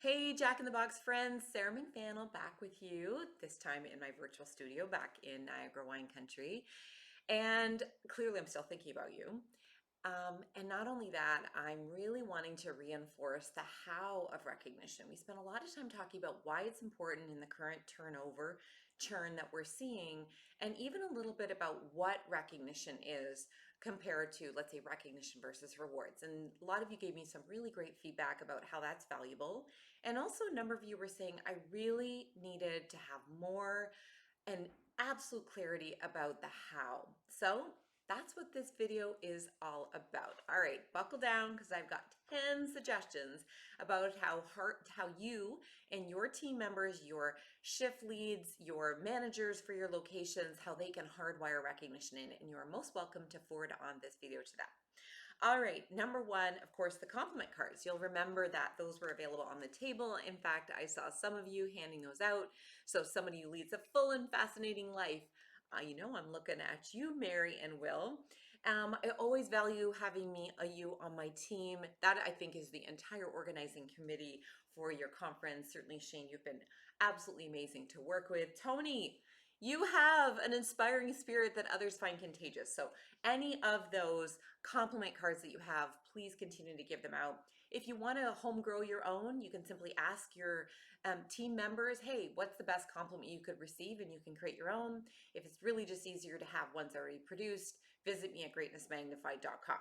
Hey, Jack in the Box friends, Sarah McVanel back with you, this time in my virtual studio back in Niagara wine country. And clearly I'm still thinking about you. And not only that, I'm really wanting to reinforce the how of recognition. We spent a lot of time talking about why it's important in the current turnover churn that we're seeing, and even a little bit about what recognition is compared to, let's say, recognition versus rewards. And a lot of you gave me some really great feedback about how that's valuable. And also, a number of you were saying I really needed to have more and absolute clarity about the how. So that's what this video is all about. All right, buckle down because I've got 10 suggestions about how you and your team members, your shift leads, your managers for your locations, how they can hardwire recognition in, and you are most welcome to forward on this video to them. All right, number one, of course, the compliment cards. You'll remember that those were available on the table. In fact, I saw some of you handing those out. So somebody who leads a full and fascinating life. I'm looking at you, Mary and Will. I always value having you on my team. That I think is the entire organizing committee for your conference. Certainly, Shane, you've been absolutely amazing to work with. Tony, you have an inspiring spirit that others find contagious. So any of those compliment cards that you have, please continue to give them out. If you want to home grow your own, you can simply ask your team members, hey, what's the best compliment you could receive? And you can create your own. If it's really just easier to have ones already produced, visit me at greatnessmagnified.com.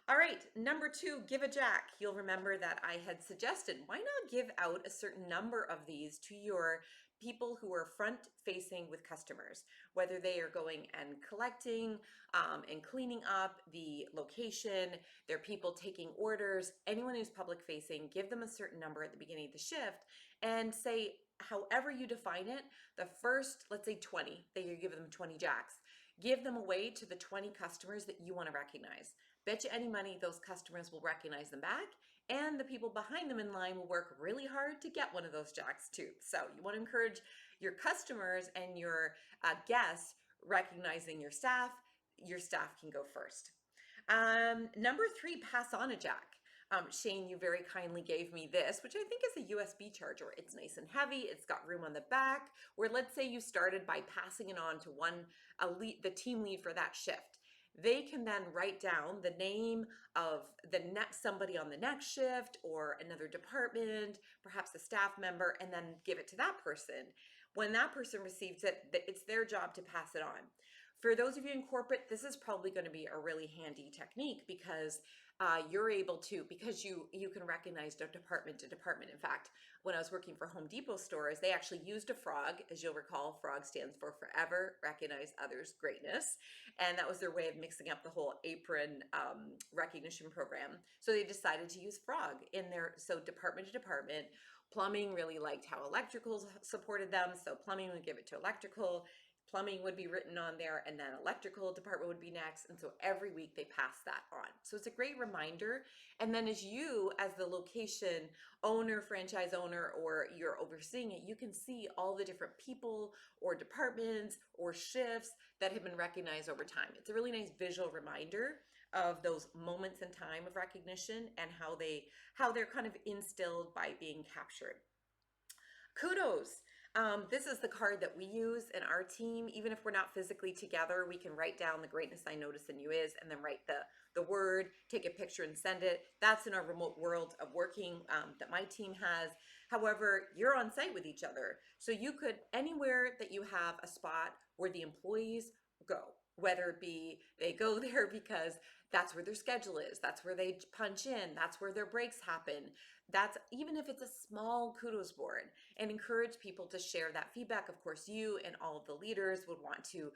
All right, number two, give a jack. You'll remember that I had suggested, why not give out a certain number of these to your people who are front facing with customers, whether they are going and collecting and cleaning up the location, they're people taking orders, anyone who's public facing, give them a certain number at the beginning of the shift and say, however you define it, the first, let's say 20, that you give them 20 jacks, give them away to the 20 customers that you want to recognize. Bet you any money those customers will recognize them back, and the people behind them in line will work really hard to get one of those jacks too. So you want to encourage your customers and your guests recognizing your staff. Your staff can go first. Number three, pass on a jack. Shane, you very kindly gave me this, which I think is a USB charger. It's nice and heavy. It's got room on the back, where let's say you started by passing it on to the team lead for that shift. They can then write down the name of somebody on the next shift or another department, perhaps a staff member, and then give it to that person. When that person receives it, it's their job to pass it on. For those of you in corporate, this is probably going to be a really handy technique because you're able to, because you can recognize department to department. In fact, when I was working for Home Depot stores, they actually used a frog. As you'll recall, frog stands for Forever Recognize Others Greatness. And that was their way of mixing up the whole apron recognition program. So they decided to use frog in there. So department to department, plumbing really liked how electrical supported them. So plumbing would give it to electrical. Plumbing would be written on there, and then electrical department would be next. And so every week they pass that on. So it's a great reminder. And then as the location owner, franchise owner, or you're overseeing it, you can see all the different people or departments or shifts that have been recognized over time. It's a really nice visual reminder of those moments in time of recognition and how they're kind of instilled by being captured. Kudos. This is the card that we use in our team. Even if we're not physically together, we can write down the greatness I notice in you is, and then write the word, take a picture and send it. That's in our remote world of working that my team has. However, you're on site with each other. So you could, anywhere that you have a spot where the employees go, whether it be they go there because that's where their schedule is, that's where they punch in, that's where their breaks happen. That's even if it's a small kudos board, and encourage people to share that feedback. Of course, you and all of the leaders would want to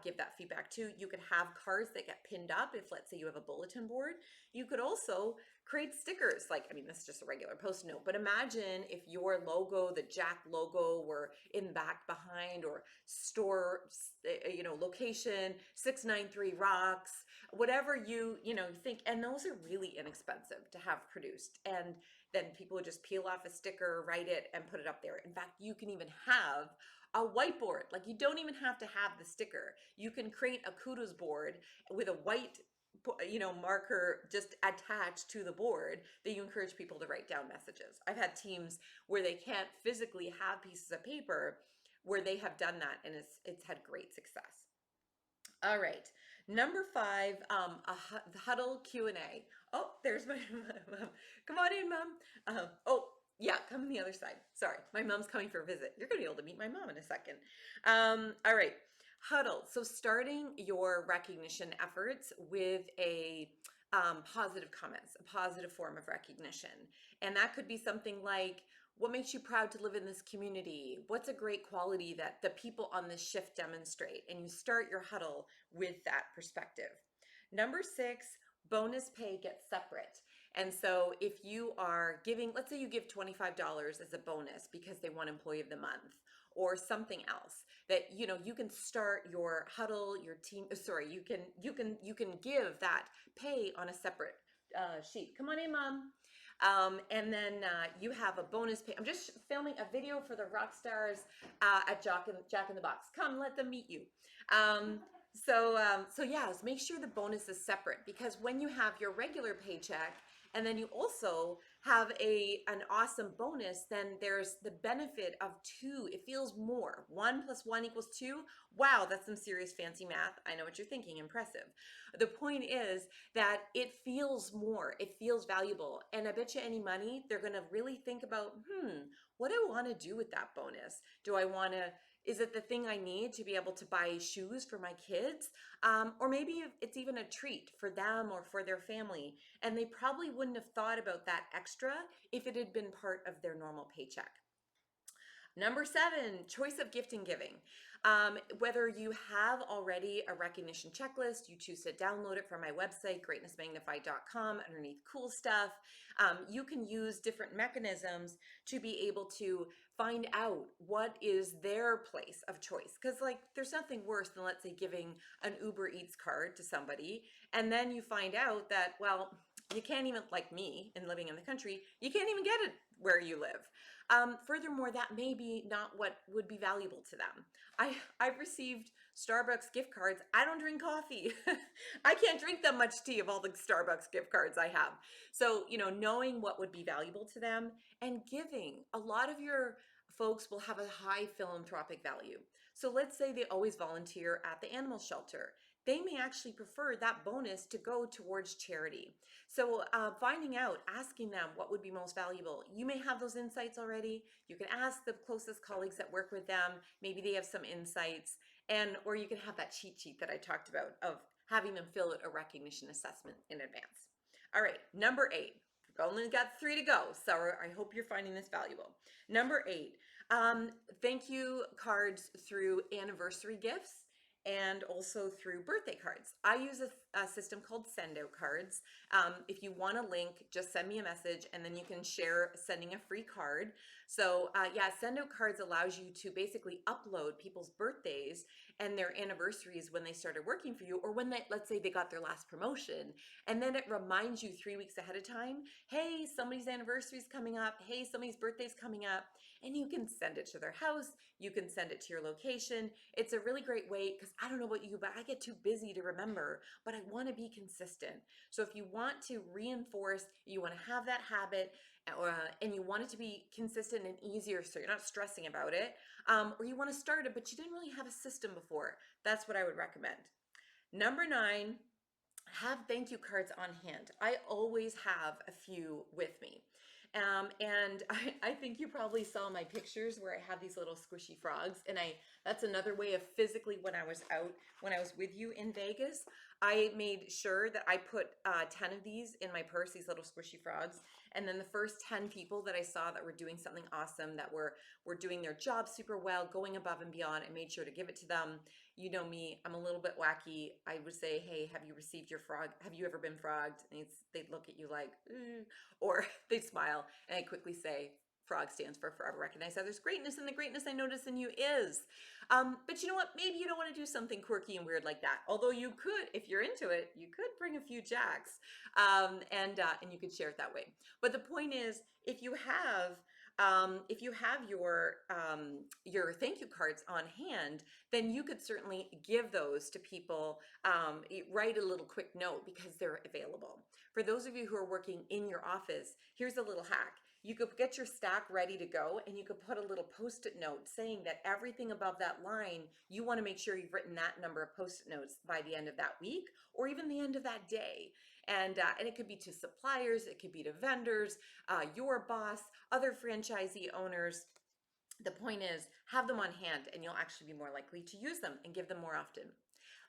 give that feedback too. You could have cards that get pinned up if, let's say, you have a bulletin board. You could also create stickers. This is just a regular post note, but imagine if your logo, the Jack logo, were in back behind, or store, location 693 rocks, whatever you think. And those are really inexpensive to have produced. And then people would just peel off a sticker, write it, and put it up there. In fact, you can even have a whiteboard. Like, you don't even have to have the sticker. You can create a kudos board with a white marker just attached to the board that you encourage people to write down messages. I've had teams where they can't physically have pieces of paper where they have done that, and it's had great success. All right, number 5, the huddle Q&A. Oh, there's my mom. Come on in, mom. Oh, yeah, come on the other side. Sorry, my mom's coming for a visit. You're gonna be able to meet my mom in a second. All right, huddle. So starting your recognition efforts with a positive comments, a positive form of recognition. And that could be something like, what makes you proud to live in this community? What's a great quality that the people on this shift demonstrate? And you start your huddle with that perspective. Number 6, bonus pay gets separate. And so if you are giving, let's say you give $25 as a bonus because they want employee of the month or something else, that you can start your huddle, your team, sorry, you can give that pay on a separate sheet. Come on in, mom. And then you have a bonus pay. I'm just filming a video for the rock stars at Jack in the Box. Come, let them meet you. So yeah, make sure the bonus is separate, because when you have your regular paycheck and then you also have an awesome bonus, then there's the benefit of 2. It feels more. 1 + 1 = 2. Wow, that's some serious fancy math. I know what you're thinking. Impressive. The point is that it feels more. It feels valuable. And I bet you any money, they're going to really think about, what do I want to do with that bonus? Is it the thing I need to be able to buy shoes for my kids? Or maybe it's even a treat for them or for their family. And they probably wouldn't have thought about that extra if it had been part of their normal paycheck. Number 7, choice of gift and giving. Whether you have already a recognition checklist, you choose to download it from my website, greatnessmagnified.com, underneath cool stuff. You can use different mechanisms to be able to find out what is their place of choice. Because there's nothing worse than, let's say, giving an Uber Eats card to somebody, and then you find out that, well, you can't even, like me, and living in the country, you can't even get it where you live. Furthermore, that may be not what would be valuable to them. I've received Starbucks gift cards. I don't drink coffee. I can't drink that much tea of all the Starbucks gift cards I have. So, knowing what would be valuable to them and giving. A lot of your folks will have a high philanthropic value. So let's say they always volunteer at the animal shelter. They may actually prefer that bonus to go towards charity. So finding out, asking them what would be most valuable. You may have those insights already. You can ask the closest colleagues that work with them. Maybe they have some insights. Or you can have that cheat sheet that I talked about of having them fill out a recognition assessment in advance. All right, number 8. We've only got 3 to go, so I hope you're finding this valuable. Number 8, thank you cards through anniversary gifts and also through birthday cards. I use a system called Send Out Cards. If you want a link, just send me a message and then you can share sending a free card. So yeah, Send Out Cards allows you to basically upload people's birthdays and their anniversaries when they started working for you, or when let's say they got their last promotion, and then it reminds you 3 weeks ahead of time, hey, somebody's anniversary is coming up, hey, somebody's birthday's coming up, and you can send it to their house, you can send it to your location. It's a really great way, because I don't know about you, but I get too busy to remember, but I want to be consistent. So if you want to reinforce, you want to have that habit, and you want it to be consistent and easier so you're not stressing about it, or you want to start it but you didn't really have a system before, that's what I would recommend. Number 9, have thank you cards on hand. I always have a few with me. And I think you probably saw my pictures where I have these little squishy frogs, and that's another way of physically, when I was with you in Vegas, I made sure that I put 10 of these in my purse, these little squishy frogs. And then the first 10 people that I saw that were doing something awesome, that were doing their job super well, going above and beyond, I made sure to give it to them. You know me, I'm a little bit wacky. I would say, hey, have you received your frog? Have you ever been frogged? And they'd look at you like, or they'd smile. And I quickly say, FROG stands for Forever Recognize Others' Greatness, and the greatness I notice in you is. But you know what? Maybe you don't want to do something quirky and weird like that. Although you could, if you're into it, you could bring a few jacks, and you could share it that way. But the point is, if you have if you have your thank you cards on hand, then you could certainly give those to people. Write a little quick note because they're available. For those of you who are working in your office, here's a little hack. You could get your stack ready to go, and you could put a little post-it note saying that everything above that line, you want to make sure you've written that number of post-it notes by the end of that week or even the end of that day. And it could be to suppliers, it could be to vendors, your boss, other franchisee owners. The point is, have them on hand and you'll actually be more likely to use them and give them more often.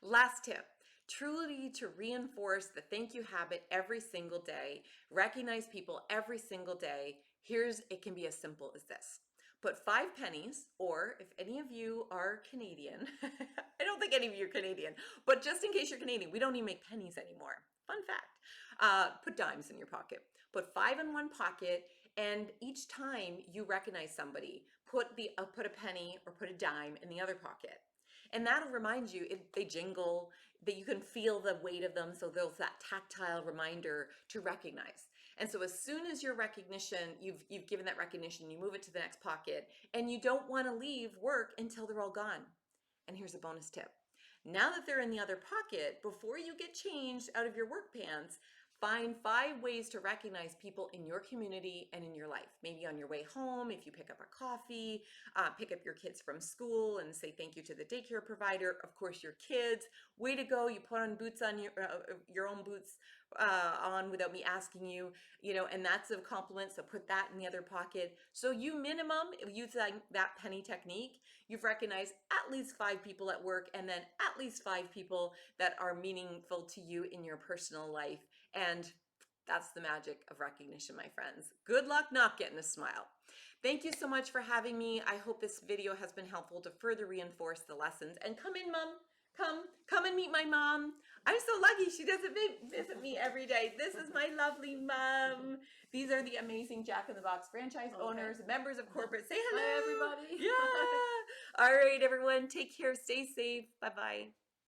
Last tip, truly to reinforce the thank you habit every single day, recognize people every single day. It can be as simple as this. Put 5 pennies, or if any of you are Canadian, I don't think any of you are Canadian, but just in case you're Canadian, we don't even make pennies anymore. Fun fact. Put dimes in your pocket. Put 5 in one pocket, and each time you recognize somebody, put a penny or put a dime in the other pocket. And that'll remind you, they jingle, that you can feel the weight of them, so there's that tactile reminder to recognize. And so as soon as your recognition, you've given that recognition, you move it to the next pocket, and you don't want to leave work until they're all gone. And here's a bonus tip. Now that they're in the other pocket, before you get changed out of your work pants, find 5 ways to recognize people in your community and in your life. Maybe on your way home, if you pick up a coffee, pick up your kids from school and say thank you to the daycare provider. Of course, your kids. Way to go! You put on boots on your own boots on without me asking you. And that's a compliment. So put that in the other pocket. So you minimum use that penny technique. You've recognized at least 5 people at work, and then at least 5 people that are meaningful to you in your personal life. And that's the magic of recognition, my friends. Good luck not getting a smile. Thank you so much for having me. I hope this video has been helpful to further reinforce the lessons. And come in, Mom. Come and meet my mom. I'm so lucky she doesn't visit me every day. This is my lovely mom. These are the amazing Jack in the Box franchise owners, members of corporate. Say hello. Hi, everybody. Yeah. All right, everyone. Take care. Stay safe. Bye-bye.